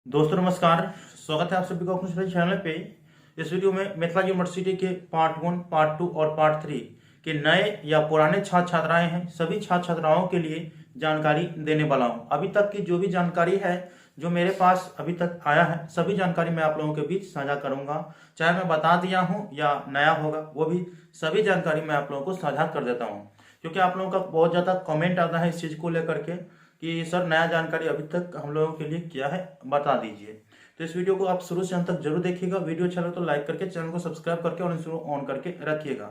दोस्तों नमस्कार। स्वागत है आप सभी का अपने चैनल पे। इस वीडियो में मिथिला यूनिवर्सिटी के पार्ट 1, पार्ट 2 और पार्ट 3 के नए या पुराने छात्र छात्राएं हैं, सभी छात्र छात्राओं के लिए जानकारी देने वाला हूं। अभी तक की जो भी जानकारी है, जो मेरे पास अभी तक आया है, सभी जानकारी मैं आप लोगों के बीच साझा करूंगा। चाहे मैं बता दिया हूं या नया होगा, वो भी सभी जानकारी मैं आप लोगों को साझा कर देता हूँ, क्योंकि आप लोगों का बहुत ज़्यादा कमेंट आता है इस चीज़ को लेकर के कि सर नया जानकारी अभी तक हम लोगों के लिए क्या है, बता दीजिए। तो इस वीडियो को आप शुरू से अंत तक जरूर देखिएगा। वीडियो अच्छा लगे तो लाइक करके चैनल को सब्सक्राइब करके और इसको ऑन करके रखिएगा।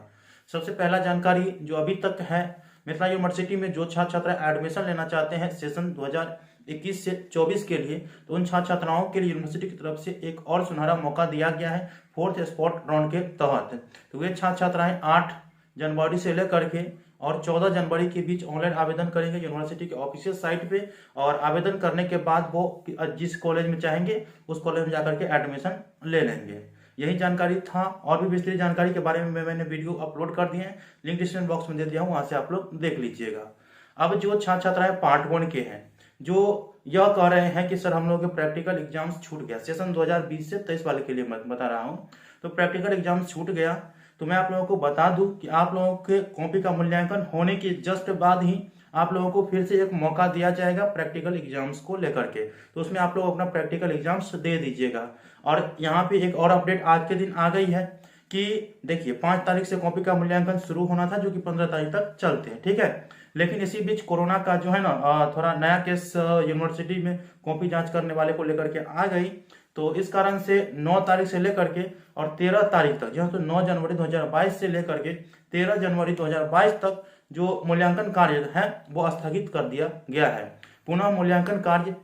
सबसे पहला जानकारी जो अभी तक है, मिथिला यूनिवर्सिटी में जो छात्र छात्रा एडमिशन लेना चाहते हैं सेशन 2021 से 24 के लिए, तो उन छात्र छात्राओं के लिए यूनिवर्सिटी की तरफ से एक और सुनहरा मौका दिया गया है फोर्थ स्पॉट राउंड के तहत। तो वे छात्र छात्राएं 8 जनवरी से लेकर के और 14 जनवरी के बीच ऑनलाइन आवेदन करेंगे यूनिवर्सिटी के ऑफिशियल साइट पे, और आवेदन करने के बाद वो जिस कॉलेज में चाहेंगे उस कॉलेज में जाकर के एडमिशन ले लेंगे। यही जानकारी था, और भी विस्तृत जानकारी के बारे में मैंने वीडियो अपलोड कर दिए हैं, लिंक डिस्क्रिप्शन बॉक्स में दे दिया हूँ, वहां से आप लोग देख लीजिएगा। अब जो छात्र छात्राएं पार्ट 1 के हैं, जो यह कह रहे हैं कि सर हम लोग के प्रैक्टिकल एग्जाम्स छूट गया, सेशन 2020 से 23 वाले के लिए मैं बता रहा हूँ, तो प्रैक्टिकल एग्जाम्स छूट गया, तो मैं आप लोगों को बता दूं कि आप लोगों के कॉपी का मूल्यांकन होने के जस्ट बाद ही आप लोगों को फिर से एक मौका दिया जाएगा प्रैक्टिकल एग्जाम्स को लेकर के। तो उसमें आप लोग अपना प्रैक्टिकल एग्जाम्स दे दीजिएगा। और यहाँ पे एक और अपडेट आज के दिन आ गई है कि देखिए 5 तारीख से कॉपी का मूल्यांकन शुरू होना था, जो कि 15 तारीख तक चलते हैं, ठीक है। लेकिन इसी बीच कोरोना का जो है ना थोड़ा नया केस यूनिवर्सिटी में कॉपी जांच करने वाले को लेकर के आ गई, तो इस कारण से 9 तारीख से लेकर के और 13 तारीख तक, जो तो 9 जनवरी 2022 से लेकर के 13 जनवरी 2022 तक जो मूल्यांकन कार्य है वो स्थगित कर दिया गया है। पुनः मूल्यांकन कार्य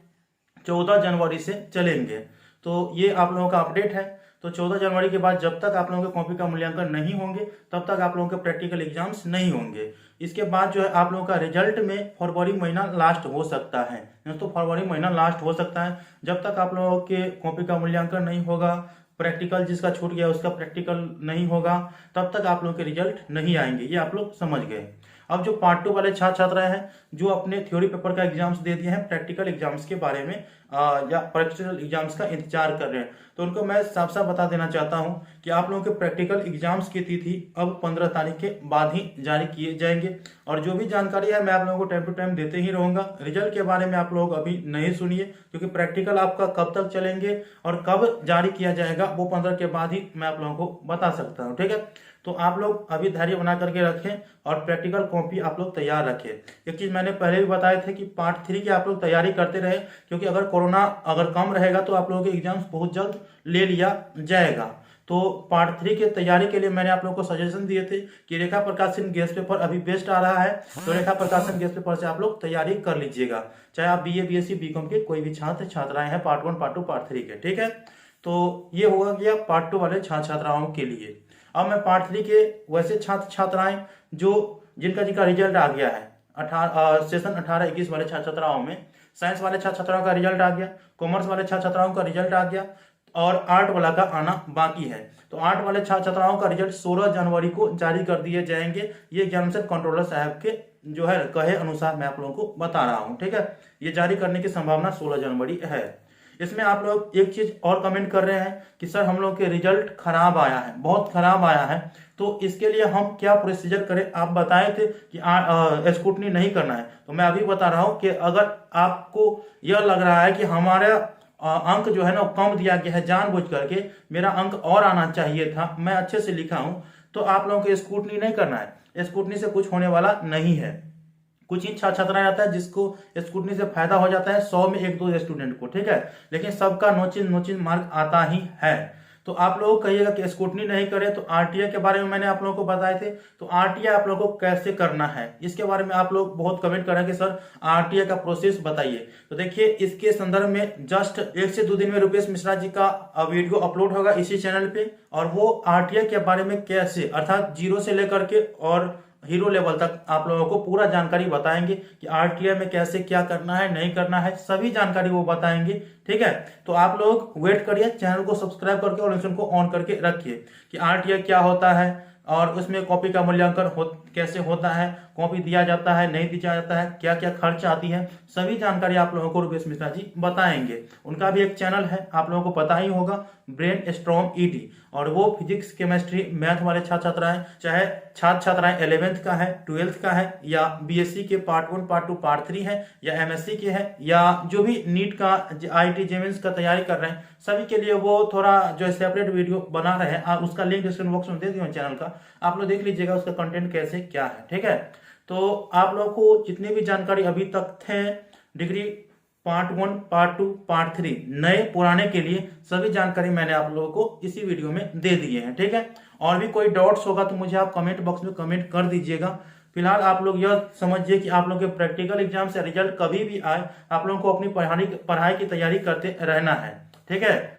14 जनवरी से चलेंगे। तो ये आप लोगों का अपडेट है। तो 14 जनवरी के बाद जब तक आप लोगों के कॉपी का मूल्यांकन नहीं होंगे तब तक आप लोगों के प्रैक्टिकल एग्जाम्स नहीं होंगे। इसके बाद जो है आप लोगों का रिजल्ट में फरवरी महीना लास्ट हो सकता है, तो फरवरी महीना लास्ट हो सकता है। जब तक आप लोगों के कॉपी का मूल्यांकन नहीं होगा, प्रैक्टिकल जिसका छूट गया उसका प्रैक्टिकल नहीं होगा, तब तक आप लोगों के रिजल्ट नहीं आएंगे। ये आप लोग समझ गए। अब जो पार्ट 2 वाले छात्र छात्राएं हैं जो अपने थ्योरी पेपर का एग्जाम्स दे दिए हैं, प्रैक्टिकल एग्जाम्स के बारे में या प्रैक्टिकल एग्जाम्स का इंतजार कर रहे हैं, तो उनको मैं साफ साफ बता देना चाहता हूं कि आप लोगों के प्रैक्टिकल एग्जाम्स की तिथि अब 15 तारीख के बाद ही जारी किए जाएंगे। और जो भी जानकारी है मैं आप लोगों को टाइम टू टाइम देते ही रहूंगा। रिजल्ट के बारे में आप लोग अभी नहीं सुनिए, क्योंकि प्रैक्टिकल आपका कब तक चलेंगे और कब जारी किया जाएगा वो 15 के बाद ही मैं आप लोगों को बता सकता हूँ, ठीक है। तो आप लोग अभी धैर्य बना करके रखें और प्रैक्टिकल कॉपी आप लोग तैयार रखें। एक चीज मैंने पहले भी बताए थे कि पार्ट 3 की आप लोग तैयारी करते रहे, क्योंकि अगर कोरोना अगर कम रहेगा तो आप लोगों के एग्जाम्स बहुत जल्द ले लिया जाएगा। तो पार्ट 3 की तैयारी के लिए मैंने आप लोगों को सजेशन दिए थे कि रेखा प्रकाशन गेस्ट पेपर अभी बेस्ट आ रहा है, तो रेखा प्रकाशन गेस्ट पेपर से आप लोग तैयारी कर लीजिएगा, चाहे आप बीए बीएससी बीकॉम के कोई भी छात्र छात्राएं हैं पार्ट 1 पार्ट 2 पार्ट 3 के, ठीक है। तो ये होगा गया पार्ट 2 वाले छात्र छात्राओं के लिए। अब मैं पार्ट 3 के वैसे छात्र छात्राएं जो जिनका रिजल्ट आ गया है 18 सेशन 18-21 वाले छात्र छात्राओं में, साइंस वाले छात्र छात्राओं का रिजल्ट आ गया, कॉमर्स वाले छात्र छात्राओं का रिजल्ट आ गया और आर्ट वाला का आना बाकी है। तो आर्ट वाले छात्र छात्राओं का रिजल्ट 16 जनवरी को जारी कर दिए जाएंगे। ये एग्जामिनेशन कंट्रोलर साहब के जो है कहे अनुसार मैं आप लोगों को बता रहा हूँ, ठीक है। ये जारी करने की संभावना 16 जनवरी है। इसमें आप लोग एक चीज और कमेंट कर रहे हैं कि सर हम लोग के रिजल्ट खराब आया है, बहुत खराब आया है, तो इसके लिए हम क्या प्रोसीजर करें। आप बताए थे कि स्क्रूटनी नहीं करना है, तो मैं अभी बता रहा हूं कि अगर आपको यह लग रहा है कि हमारा अंक जो है ना कम दिया गया है जानबूझ करके, मेरा अंक और आना चाहिए था, मैं अच्छे से लिखा हूं, तो आप लोगों को स्क्रूटनी नहीं करना है। स्क्रूटनी से कुछ होने वाला नहीं है। कुछ ही छात्र छात्राएं आता है जिसको स्क्रूटनी से फायदा हो जाता है, 100 में 1-2 स्टूडेंट को, ठीक है, लेकिन सबका नोचिन मार्क आता ही है। तो आप लोग कहिएगा कि स्क्रूटनी नहीं करें। तो आरटीआई के बारे में मैंने आप लोगों को बताए थे, तो आरटीआई आप लोगों को कैसे करना है इसके बारे में आप लोग बहुत कमेंट कर रहे हैं कि सर आरटीआई का प्रोसेस बताइए। तो देखिए इसके संदर्भ में जस्ट 1 से 2 दिन में रुपेश मिश्रा जी का वीडियो अपलोड होगा इसी चैनल पे, और वो आरटीआई के बारे में कैसे अर्थात 0 से लेकर के और हीरो लेवल तक आप लोगों को पूरा जानकारी बताएंगे कि आरटीआई में कैसे क्या करना है नहीं करना है, सभी जानकारी वो बताएंगे, ठीक है। तो आप लोग वेट करिए, चैनल को सब्सक्राइब करके और इनको ऑन करके रखिए कि आरटीआई क्या होता है, और उसमें कॉपी का मूल्यांकन कैसे होता है, कॉपी दिया जाता है नहीं दिया जाता है, क्या क्या खर्च आती है, सभी जानकारी आप लोगों को रुपेश मिश्रा जी बताएंगे। उनका भी एक चैनल है, आप लोगों को पता ही होगा, ब्रेन स्ट्रॉन्ग ईटी, और वो फिजिक्स केमिस्ट्री मैथ वाले छात्र छात्राएं, चाहे छात्र छात्राएं 11th का है, 12th का है, या बीएससी के पार्ट 1 पार्ट 2 पार्ट 3 है, या एमएससी के है, या जो भी नीट का आईटी जेमेंस का तैयारी कर रहे हैं, सभी के लिए वो थोड़ा जो सेपरेट वीडियो बना रहे हैं। उसका लिंक डिस्क्रिप्शन बॉक्स में दे दिया चैनल का, आप लोग देख लीजिएगा उसका कंटेंट कैसे क्या है, ठीक है। तो आप लोगों को जितनी भी जानकारी अभी तक थे डिग्री पार्ट 1 पार्ट 2 पार्ट 3 नए पुराने के लिए सभी जानकारी मैंने आप लोगों को इसी वीडियो में दे दिए हैं, ठीक है। और भी कोई डाउट्स होगा तो मुझे आप कमेंट बॉक्स में कमेंट कर दीजिएगा। फिलहाल आप लोग यह समझिए कि आप लोग के प्रैक्टिकल एग्जाम से रिजल्ट कभी भी आए, आप लोगों को अपनी पढ़ाई की तैयारी करते रहना है, ठीक है।